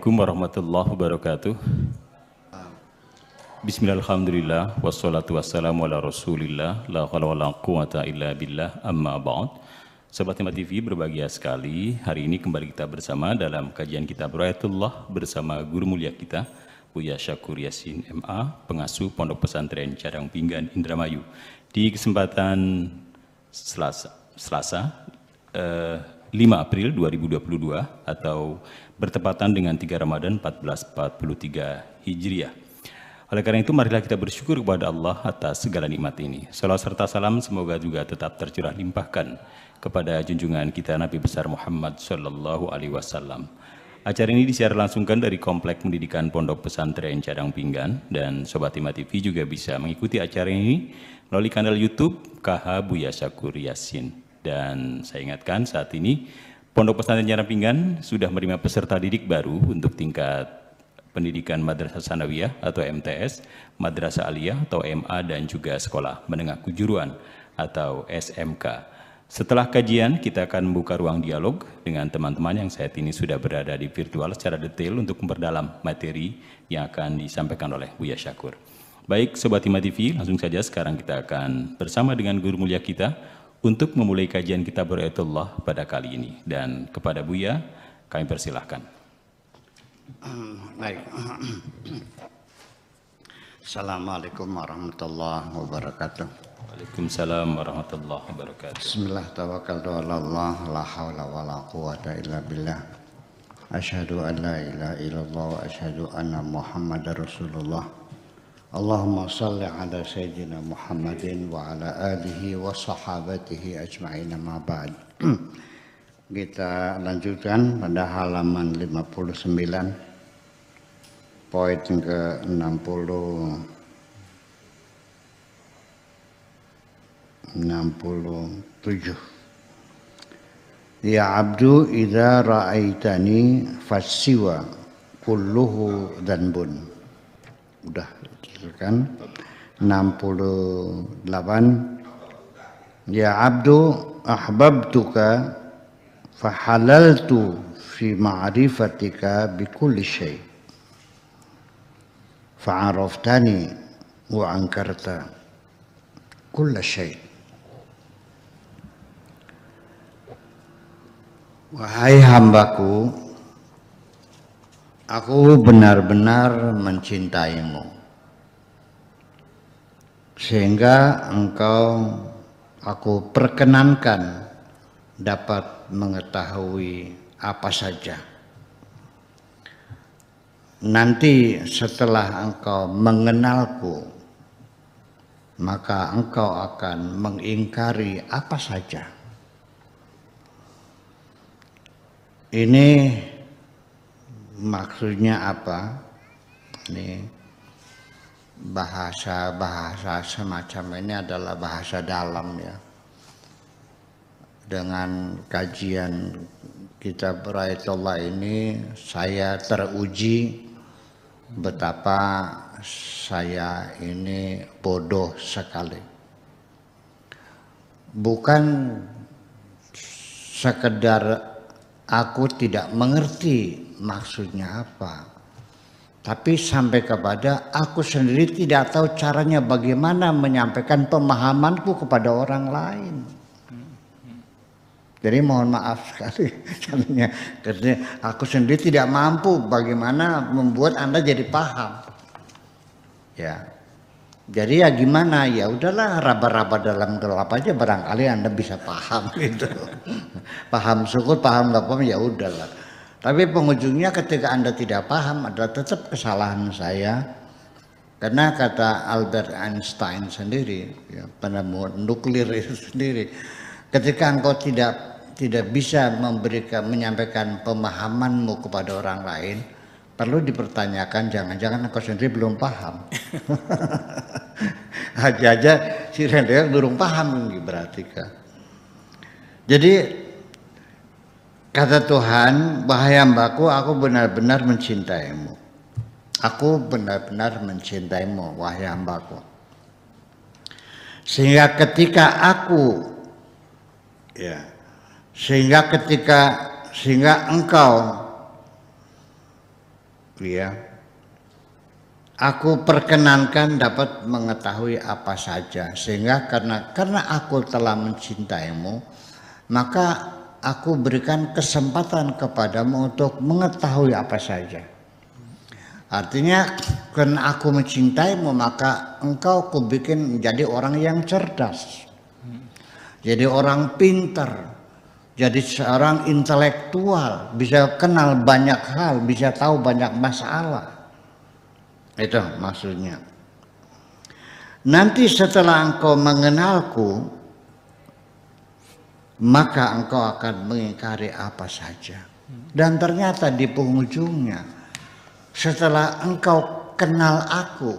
Assalamualaikum warahmatullahi wabarakatuh. Bismillahirrahmanirrahim. Wassalatu wassalamu ala rasulillah. La haula wala quwata illa billah. Amma ba'd. Sobat Hikmat TV berbahagia sekali. Hari ini kembali kita bersama dalam kajian kitab Ra'ayatullah bersama guru mulia kita Buya Syakur Yasin MA, pengasuh Pondok Pesantren Cadang Pinggan Indramayu. Di kesempatan Selasa 5 April 2022 atau bertepatan dengan 3 Ramadan 1443 Hijriah. Oleh karena itu marilah kita bersyukur kepada Allah atas segala nikmat ini. Salawat serta salam semoga juga tetap tercurah limpahkan kepada junjungan kita Nabi besar Muhammad Sallallahu Alaihi Wasallam. Acara ini disiar langsungkan dari Komplek Pendidikan Pondok Pesantren Cadang Pinggan, dan Sobat Hikmat TV juga bisa mengikuti acara ini melalui kanal YouTube KH Buya Syakur Yasin. Dan saya ingatkan saat ini Pondok Pesantren Cadang Pinggan sudah menerima peserta didik baru untuk tingkat pendidikan Madrasah Sanawiyah atau MTS, Madrasah Aliyah atau MA, dan juga Sekolah Menengah Kejuruan atau SMK. Setelah kajian, kita akan membuka ruang dialog dengan teman-teman yang saat ini sudah berada di virtual secara detail untuk memperdalam materi yang akan disampaikan oleh Buya Syakur. Baik, Sobat Hikmat TV, langsung saja sekarang kita akan bersama dengan guru mulia kita untuk memulai kajian kitab Ra'ayatullah pada kali ini. Dan kepada Buya, kami persilahkan. Baik. Assalamualaikum warahmatullahi wabarakatuh. Waalaikumsalam warahmatullahi wabarakatuh. Bismillah tawakkaltu ala Allah, la haula wala quwata illa billah. Asyhadu an la ilaha illallah wa asyhadu anna Muhammadar Rasulullah. Allahumma shalli ala sayyidina Muhammadin wa ala alihi wa sahabatihi ajma'in, ma ba'd. Kita lanjutkan pada halaman 59, poin ke-67. Ya abdu idza ra'aitani fasiwa kulluhu dzanbun. Udah kan? 68. Ya abdu ahbabtuka fahalaltu fi ma'rifatika bikulli syai' fa'araftani wa ankarta kulla syai'. Wahai hambaku, aku benar-benar mencintaimu sehingga aku perkenankan dapat mengetahui apa saja. Nanti setelah engkau mengenalku, maka engkau akan mengingkari apa saja. Ini maksudnya apa? Ini bahasa semacam ini adalah bahasa dalam ya. Dengan kajian kitab Ra'ayatullah ini saya teruji betapa saya ini bodoh sekali. Bukan sekedar aku tidak mengerti maksudnya apa, tapi sampai kepada aku sendiri tidak tahu caranya bagaimana menyampaikan pemahamanku kepada orang lain. Jadi mohon maaf sekali, karena aku sendiri tidak mampu bagaimana membuat Anda jadi paham. Ya, jadi ya gimana? Ya udahlah, raba-raba dalam gelap aja barangkali Anda bisa paham gitu. Paham syukur, paham nggak paham ya udahlah. Tapi penghujungnya ketika Anda tidak paham adalah tetap kesalahan saya. Karena kata Albert Einstein sendiri, ya, penemu nuklir itu sendiri, ketika engkau tidak bisa menyampaikan pemahamanmu kepada orang lain, perlu dipertanyakan, jangan-jangan engkau sendiri belum paham. Aja si Rendel belum paham berarti kan. Jadi kata Tuhan, wahai hambaku, aku benar-benar mencintaimu. Aku benar-benar mencintaimu, wahai hambaku. Sehingga ketika engkau ya, aku perkenankan dapat mengetahui apa saja, sehingga karena aku telah mencintaimu, maka aku berikan kesempatan kepadamu untuk mengetahui apa saja. Artinya karena aku mencintaimu, maka engkau kubikin menjadi orang yang cerdas, jadi orang pintar, jadi seorang intelektual, bisa kenal banyak hal, bisa tahu banyak masalah. Itu maksudnya. Nanti setelah engkau mengenalku, maka engkau akan mengingkari apa saja. Dan ternyata di penghujungnya, setelah engkau kenal aku,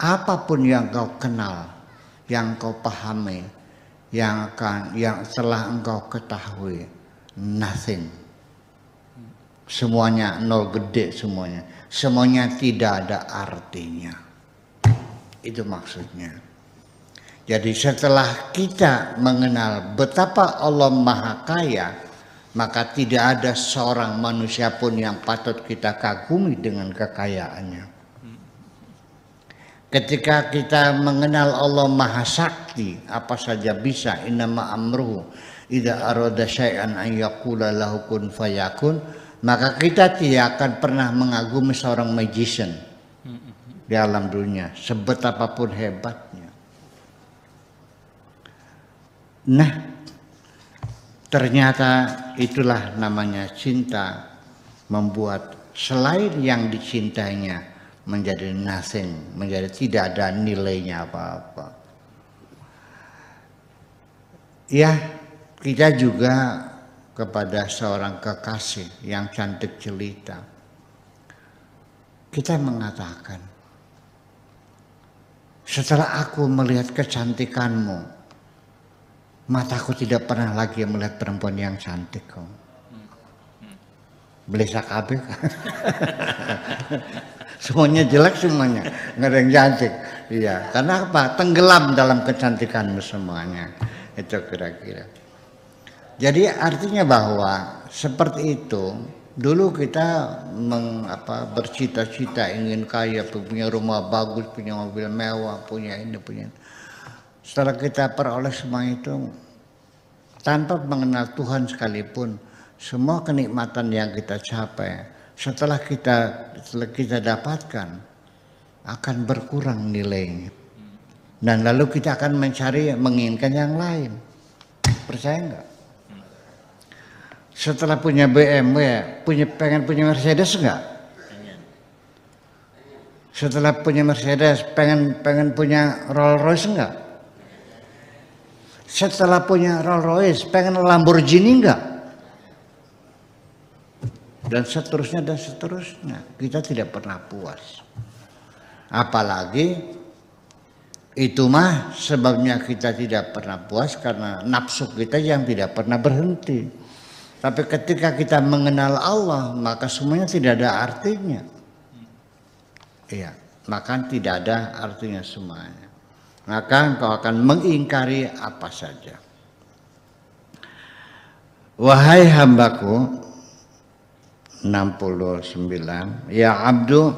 apapun yang engkau kenal, yang engkau pahami, yang telah engkau ketahui, nothing. Semuanya nol gede, semuanya tidak ada artinya. Itu maksudnya. Jadi setelah kita mengenal betapa Allah Maha Kaya, maka tidak ada seorang manusia pun yang patut kita kagumi dengan kekayaannya. Ketika kita mengenal Allah Maha Sakti, apa saja bisa, innama amruhu idza arada syai'an an yaqula lahu kun fayakun, maka kita tidak akan pernah mengagumi seorang magician di alam dunia, sebetapapun hebatnya. Nah, ternyata itulah namanya cinta, membuat selain yang dicintainya menjadi nothing, menjadi tidak ada nilainya apa-apa. Ya, kita juga kepada seorang kekasih yang cantik jelita, kita mengatakan, setelah aku melihat kecantikanmu, mataku tidak pernah lagi melihat perempuan yang cantik kok. Beli sakabe kan? Semuanya jelek semuanya, nggak ada yang cantik. Iya, karena apa? Tenggelam dalam kecantikanmu semuanya. Itu kira-kira. Jadi artinya bahwa seperti itu. Dulu kita bercita-cita ingin kaya, punya rumah bagus, punya mobil mewah, punya ini, punya. Setelah kita peroleh semua itu, tanpa mengenal Tuhan sekalipun, semua kenikmatan yang kita capai, setelah kita dapatkan, akan berkurang nilainya. Dan lalu kita akan menginginkan yang lain. Percaya enggak? Setelah punya BMW, pengen punya Mercedes enggak? Setelah punya Mercedes, pengen punya Rolls Royce enggak? Setelah punya Rolls Royce, pengen Lamborghini enggak? Dan seterusnya dan seterusnya. Kita tidak pernah puas. Apalagi itu mah sebabnya kita tidak pernah puas karena nafsu kita yang tidak pernah berhenti. Tapi ketika kita mengenal Allah, maka semuanya tidak ada artinya. Iya, maka tidak ada artinya semuanya. Maka engkau akan mengingkari apa saja. Wahai hambaku, 69, ya abdu,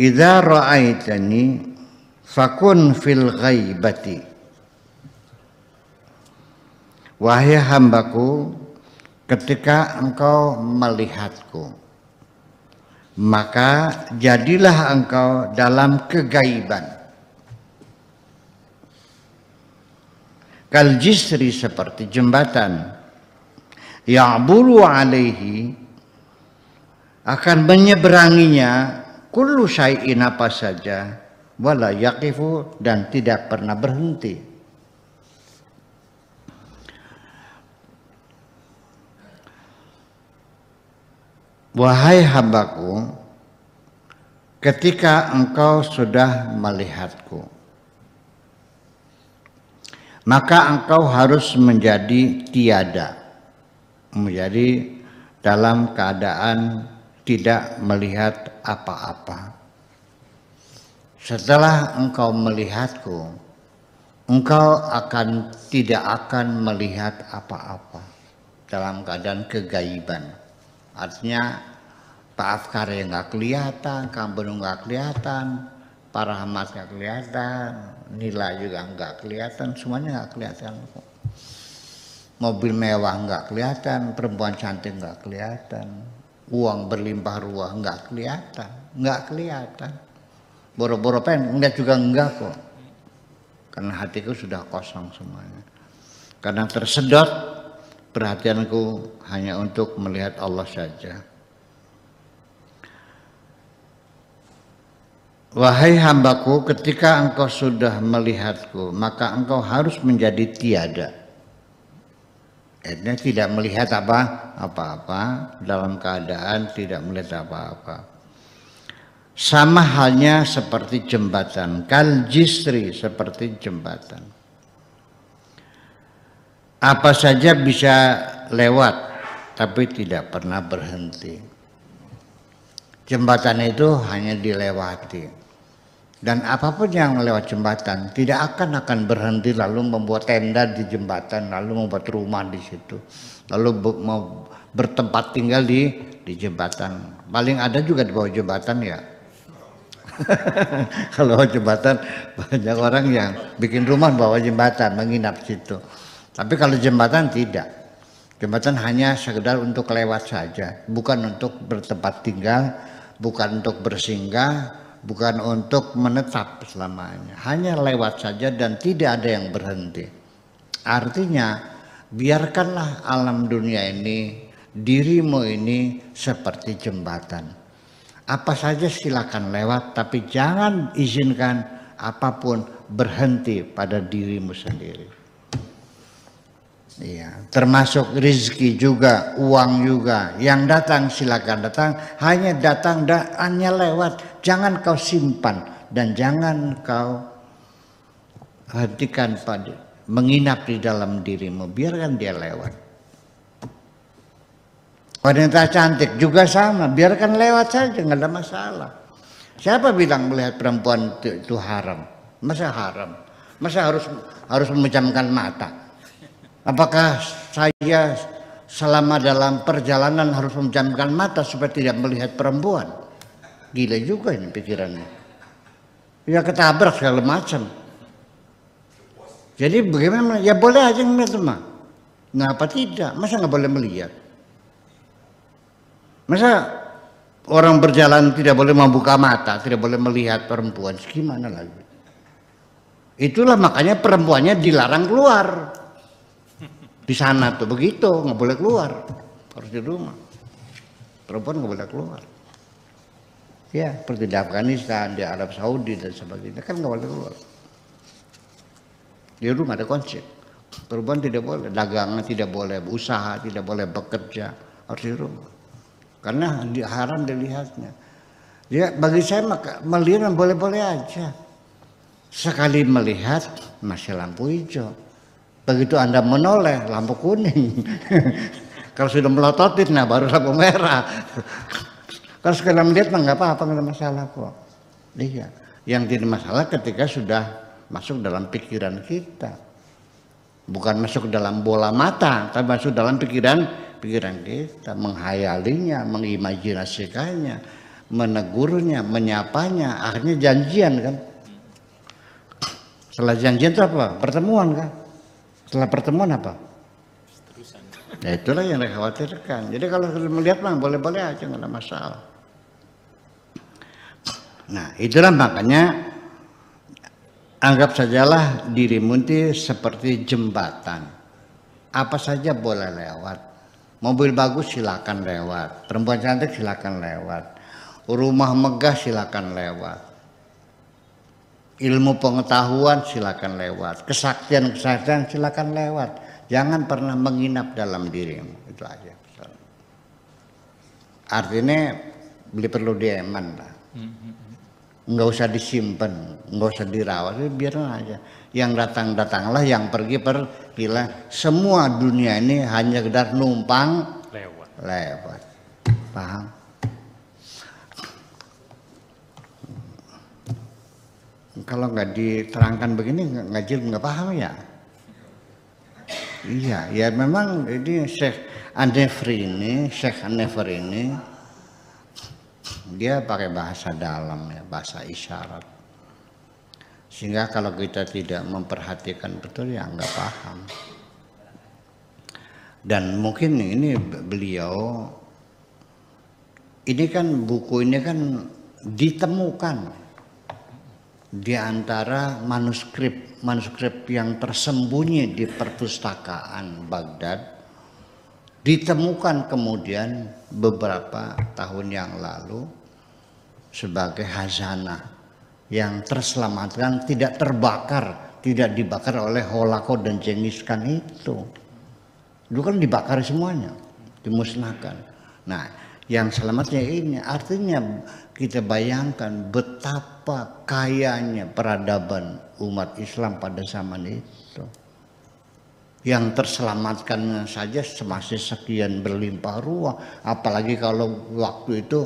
idza ra'aitani fakun fil ghaibati. Wahai hambaku, ketika engkau melihatku, maka jadilah engkau dalam kegaiban. Kal jisri, seperti jembatan, ya'buru alaihi, akan menyeberanginya, kullu syai'in, apa saja, wala yaqifu, dan tidak pernah berhenti. Wahai hambaku, ketika engkau sudah melihatku, maka engkau harus menjadi tiada, menjadi dalam keadaan tidak melihat apa-apa. Setelah engkau melihatku, engkau tidak akan melihat apa-apa, dalam keadaan kegaiban. Artinya Pak Afkar yang nggak kelihatan, Kang Benung nggak kelihatan, Pak Rahmat nggak kelihatan, Nila juga nggak kelihatan, semuanya nggak kelihatan. Mobil mewah nggak kelihatan, perempuan cantik nggak kelihatan, uang berlimpah ruah nggak kelihatan. Boro-boro pengen ngeliat juga enggak kok, karena hatiku sudah kosong semuanya. Karena tersedot perhatianku hanya untuk melihat Allah saja. Wahai hambaku, ketika engkau sudah melihatku, maka engkau harus menjadi tiada. Artinya tidak melihat apa-apa, dalam keadaan tidak melihat apa-apa. Sama halnya seperti jembatan, kal jisri, seperti jembatan. Apa saja bisa lewat, tapi tidak pernah berhenti. Jembatan itu hanya dilewati. Dan apapun yang lewat jembatan tidak akan berhenti, lalu membuat tenda di jembatan, lalu membuat rumah di situ, lalu mau bertempat tinggal di jembatan. Paling ada juga di bawah jembatan ya. Kalau jembatan banyak orang yang bikin rumah bawah jembatan, menginap situ. Tapi kalau jembatan tidak. Jembatan hanya sekedar untuk lewat saja, bukan untuk bertempat tinggal, bukan untuk bersinggah, bukan untuk menetap selamanya, hanya lewat saja dan tidak ada yang berhenti. Artinya biarkanlah alam dunia ini, dirimu ini seperti jembatan. Apa saja silakan lewat, tapi jangan izinkan apapun berhenti pada dirimu sendiri. Iya, termasuk rezeki juga, uang juga. Yang datang silakan datang, hanya datang dan hanya lewat. Jangan kau simpan dan jangan kau hentikan pada menginap di dalam dirimu. Biarkan dia lewat. Wanita cantik juga sama, biarkan lewat saja, nggak ada masalah. Siapa bilang melihat perempuan itu haram? Masa haram? Masa harus memejamkan mata? Apakah saya selama dalam perjalanan harus memejamkan mata supaya tidak melihat perempuan? Gila juga ini pikirannya. Ya ketabrak segala macam. Jadi bagaimana? Ya boleh aja ngeliat mah. Ngapa tidak? Masa nggak boleh melihat? Masa orang berjalan tidak boleh membuka mata, tidak boleh melihat perempuan? Gimana lagi? Itulah makanya perempuannya dilarang keluar. Di sana tuh begitu, nggak boleh keluar, harus di rumah. Perempuan nggak boleh keluar. Ya, seperti di Afghanistan, di Arab Saudi dan sebagainya kan nggak boleh keluar. Di rumah ada konsep. Perempuan tidak boleh dagangan, tidak boleh usaha, tidak boleh bekerja, harus di rumah. Karena haram dilihatnya. Ya, bagi saya melihat boleh-boleh aja. Sekali melihat masih lampu hijau. Begitu Anda menoleh, lampu kuning. Kalau sudah melototin, nah baru lampu merah. Kalau sekali melihat nggak apa-apa, nggak ada masalah kok. Iya, yang tidak masalah ketika sudah masuk dalam pikiran kita. Bukan masuk dalam bola mata, tapi masuk dalam pikiran kita. Menghayalinya, mengimajinasikannya, menegurnya, menyapanya. Akhirnya janjian kan. Setelah janjian itu apa? Pertemuan kan. Setelah pertemuan apa? Ya itulah yang dikhawatirkan. Jadi kalau melihat mah boleh-boleh aja, nggak ada masalah. Nah itulah makanya anggap sajalah dirimu itu seperti jembatan. Apa saja boleh lewat. Mobil bagus silakan lewat. Perempuan cantik silakan lewat. Rumah megah silakan lewat. Ilmu pengetahuan silakan lewat, kesaktian silakan lewat. Jangan pernah menginap dalam dirimu, itu aja. Artinya perlu dieman lah, nggak usah disimpan, nggak usah dirawat, biar aja. Yang datanglah, yang pergilah. Semua dunia ini hanya sekedar numpang lewat. Paham? Kalau nggak diterangkan begini nggak paham ya. Iya, ya memang ini Syekh An-Nefer ini dia pakai bahasa dalam ya, bahasa isyarat. Sehingga kalau kita tidak memperhatikan betul ya nggak paham. Dan mungkin ini beliau, ini kan buku ini kan ditemukan di antara manuskrip yang tersembunyi di perpustakaan Baghdad, ditemukan kemudian beberapa tahun yang lalu sebagai khazanah yang terselamatkan, tidak terbakar, tidak dibakar oleh Holocaust dan Genghis Khan itu. Dulu kan dibakar semuanya, dimusnahkan. Nah, yang selamatnya ini artinya kita bayangkan betapa kayanya peradaban umat Islam pada zaman itu. Yang terselamatkan saja masih sekian berlimpah ruah, apalagi kalau waktu itu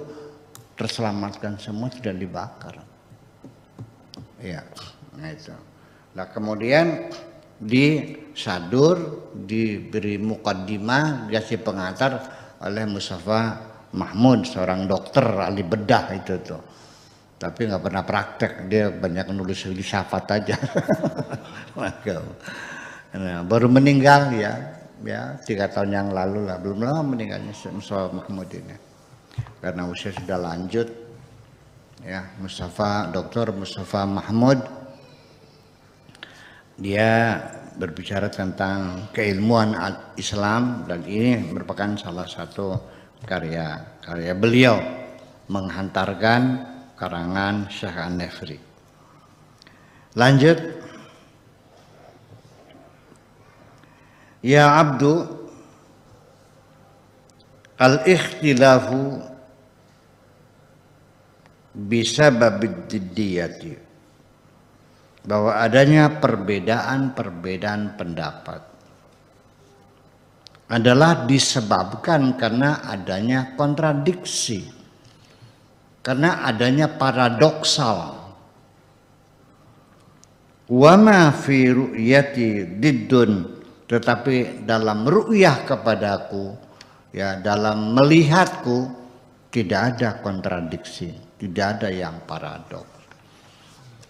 terselamatkan semua tidak dibakar. Ya, nah itu. Nah kemudian di Sadur diberi mukaddimah, dikasih pengantar oleh Mustafa Mahmud, seorang dokter ahli bedah itu tuh. Tapi nggak pernah praktek, dia banyak nulis filsafat aja. Nah, baru meninggal ya 3 tahun yang lalu lah, belum lama meninggalnya Mustafa Mahmud ini. Karena usia sudah lanjut, ya Dr. Mustafa Mahmud, dia berbicara tentang keilmuan Islam dan ini merupakan salah satu karya beliau menghantarkan karangan Syekh An-Nefri. Lanjut, ya abdu al-ikhtilafu bisababid diddiyati, bahwa adanya perbedaan pendapat adalah disebabkan karena adanya kontradiksi, karena adanya paradoksal. Wa ma fi ru'yati diddun, tetapi dalam ru'yah kepadaku, ya dalam melihatku tidak ada kontradiksi, tidak ada yang paradoks.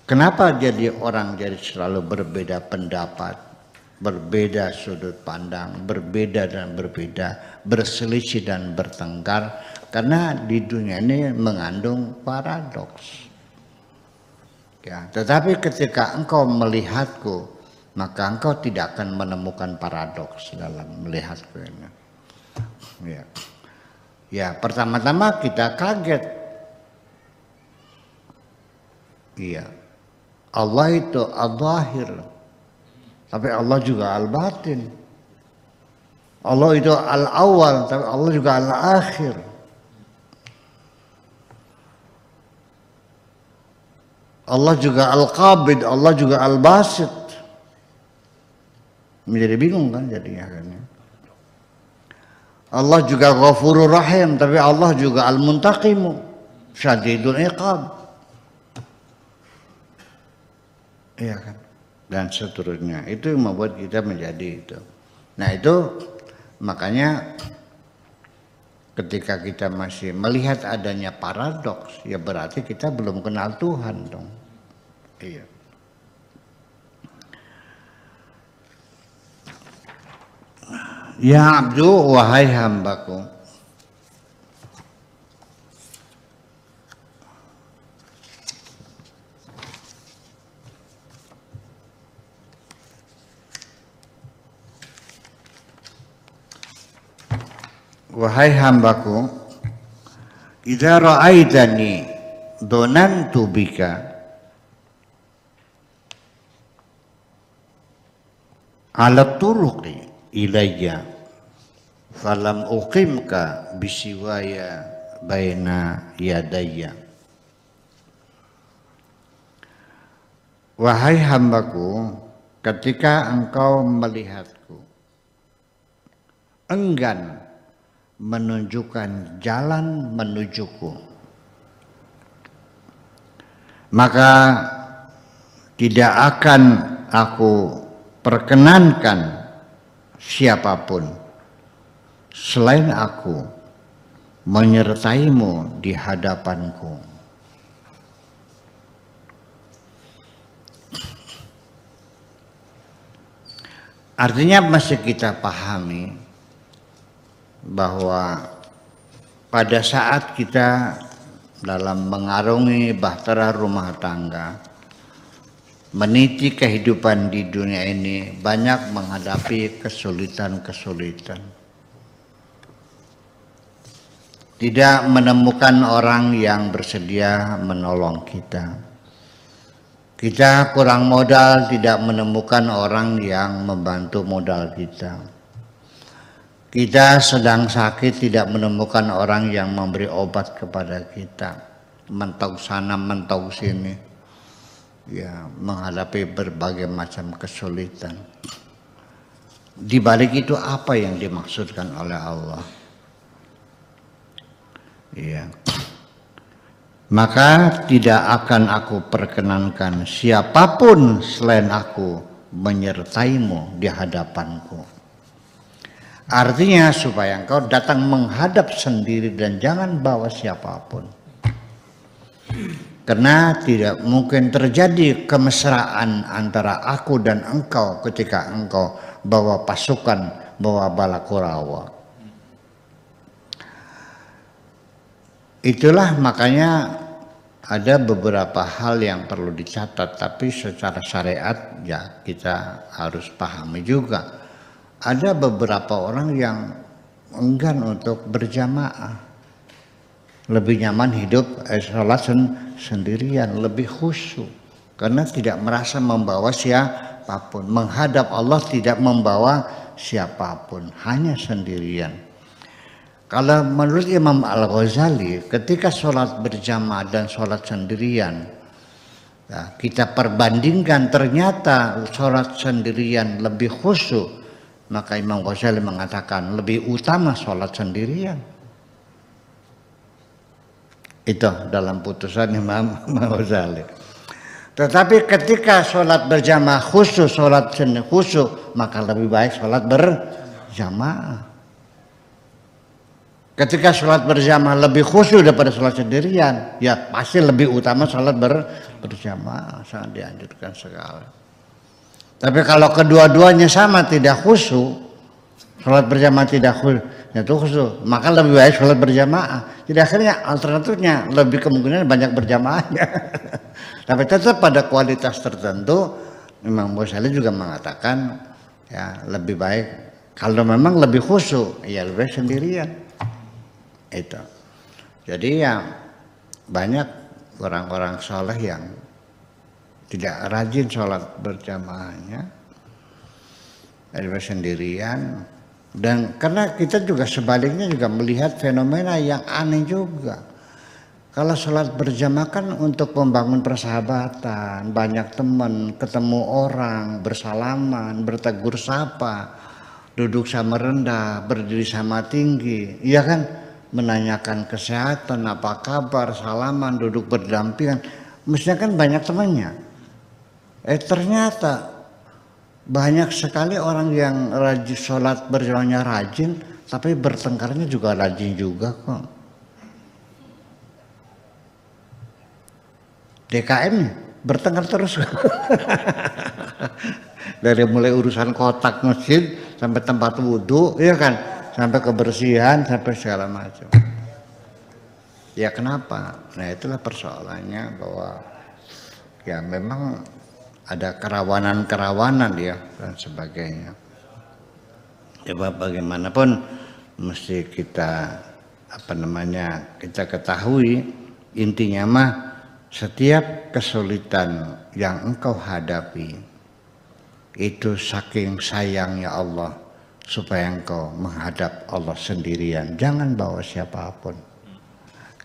Kenapa jadi orang jadi selalu berbeda pendapat, berbeda sudut pandang, berbeda dan berbeda, berselisih dan bertengkar? Karena di dunia ini mengandung paradoks. Ya, tetapi ketika engkau melihatku, maka engkau tidak akan menemukan paradoks dalam melihatku ini. Ya, pertama-tama kita kaget. Iya. Allah itu al-zahir, tapi Allah juga al-batin. Allah itu al-awwal, tapi Allah juga al-akhir. Allah juga al-qabid, Allah juga al-basit. Menjadi bingung kan jadinya kan. Allah juga ghafurur rahim, tapi Allah juga al-muntaqimu, syadidul iqab. Iya kan, dan seterusnya. Itu yang membuat kita menjadi itu. Nah itu makanya ketika kita masih melihat adanya paradoks, ya berarti kita belum kenal Tuhan dong. Iya. Ya abdu, wahai hambaku, wahai hambaku, idza ra'aitani dhanantu bika ala turuqi ilayya falam uqimka bisiwaya baina yadayya. Wahai hambaku, ketika engkau melihatku enggan menunjukkan jalan menujuku, maka tidak akan aku perkenankan siapapun selain aku menyertaimu di hadapanku. Artinya masih kita pahami bahwa pada saat kita dalam mengarungi bahtera rumah tangga, meniti kehidupan di dunia ini, banyak menghadapi kesulitan-kesulitan. Tidak menemukan orang yang bersedia menolong kita. Kita kurang modal, tidak menemukan orang yang membantu modal kita. Kita sedang sakit, tidak menemukan orang yang memberi obat kepada kita. Mentok sana, mentok sini. Ya, menghadapi berbagai macam kesulitan. Di balik itu apa yang dimaksudkan oleh Allah? Ya. Maka tidak akan aku perkenankan siapapun selain aku menyertaimu di hadapanku. Artinya supaya engkau datang menghadap sendiri dan jangan bawa siapapun. Karena tidak mungkin terjadi kemesraan antara aku dan engkau ketika engkau bawa pasukan, bawa bala Kurawa. Itulah makanya ada beberapa hal yang perlu dicatat, tapi secara syariat ya kita harus pahami juga. Ada beberapa orang yang enggan untuk berjamaah, lebih nyaman hidup sholat sendirian, lebih khusyuk karena tidak merasa membawa siapapun, menghadap Allah tidak membawa siapapun, hanya sendirian. Kalau menurut Imam Al-Ghazali, ketika sholat berjamaah dan sholat sendirian, ya, kita perbandingkan ternyata sholat sendirian lebih khusyuk, maka Imam Ghazali mengatakan lebih utama sholat sendirian. Itu dalam putusan Imam Ghazali. Tetapi ketika sholat berjamaah khusyuk, sholat khusyuk, maka lebih baik sholat berjamaah. Ketika sholat berjamaah lebih khusyuk daripada sholat sendirian, ya pasti lebih utama sholat berjamaah, sangat dianjurkan sekali. Tapi kalau kedua-duanya sama tidak khusyuk, sholat berjamaah tidak khusyuk, maka lebih baik sholat berjamaah. Jadi akhirnya alternatifnya lebih kemungkinan banyak berjamaahnya. Tapi tetap pada kualitas tertentu, Imam Ghazali juga mengatakan ya lebih baik kalau memang lebih khusyuk, ya lebih baik sendirian. Itu. Jadi ya banyak orang-orang soleh yang tidak rajin sholat berjamaahnya, lebih sendirian. Dan karena kita juga sebaliknya juga melihat fenomena yang aneh juga. Kalau sholat berjamaah kan untuk membangun persahabatan, banyak teman, ketemu orang, bersalaman, bertegur sapa, duduk sama rendah, berdiri sama tinggi, iya kan? Menanyakan kesehatan, apa kabar, salaman, duduk berdampingan, mestinya kan banyak temannya. Ternyata banyak sekali orang yang rajin sholat berjamaahnya rajin, tapi bertengkarnya juga rajin juga kok. DKM bertengkar terus. Dari mulai urusan kotak masjid sampai tempat wudhu, ya kan, sampai kebersihan, sampai segala macam. Ya kenapa? Nah itulah persoalannya, bahwa ya memang ada kerawanan-kerawanan ya dan sebagainya. Coba bagaimanapun mesti kita kita ketahui intinya mah setiap kesulitan yang engkau hadapi itu saking sayangnya Allah supaya engkau menghadap Allah sendirian, jangan bawa siapapun.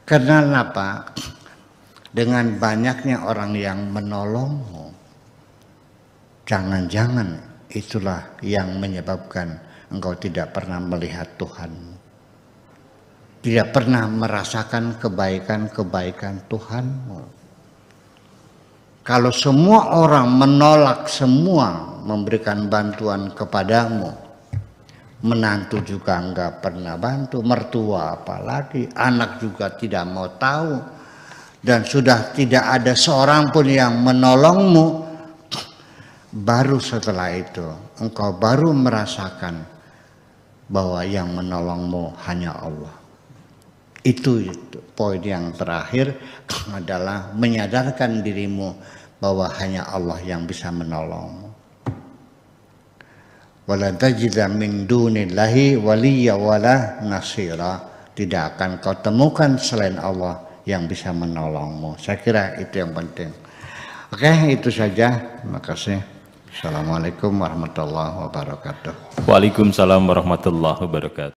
Karena apa? Dengan banyaknya orang yang menolongmu, jangan-jangan itulah yang menyebabkan engkau tidak pernah melihat Tuhanmu, tidak pernah merasakan kebaikan-kebaikan Tuhanmu. Kalau semua orang menolak semua memberikan bantuan kepadamu, menantu juga enggak pernah bantu, mertua apalagi, anak juga tidak mau tahu, dan sudah tidak ada seorang pun yang menolongmu. Baru setelah itu engkau baru merasakan bahwa yang menolongmu hanya Allah. Itu poin yang terakhir adalah menyadarkan dirimu bahwa hanya Allah yang bisa menolongmu. Wala tajida min dunillahi waliyya wala nasira. Tidak akan kau temukan selain Allah yang bisa menolongmu. Saya kira itu yang penting. Oke, itu saja. Terima kasih. Assalamualaikum warahmatullahi wabarakatuh. Waalaikumsalam warahmatullahi wabarakatuh.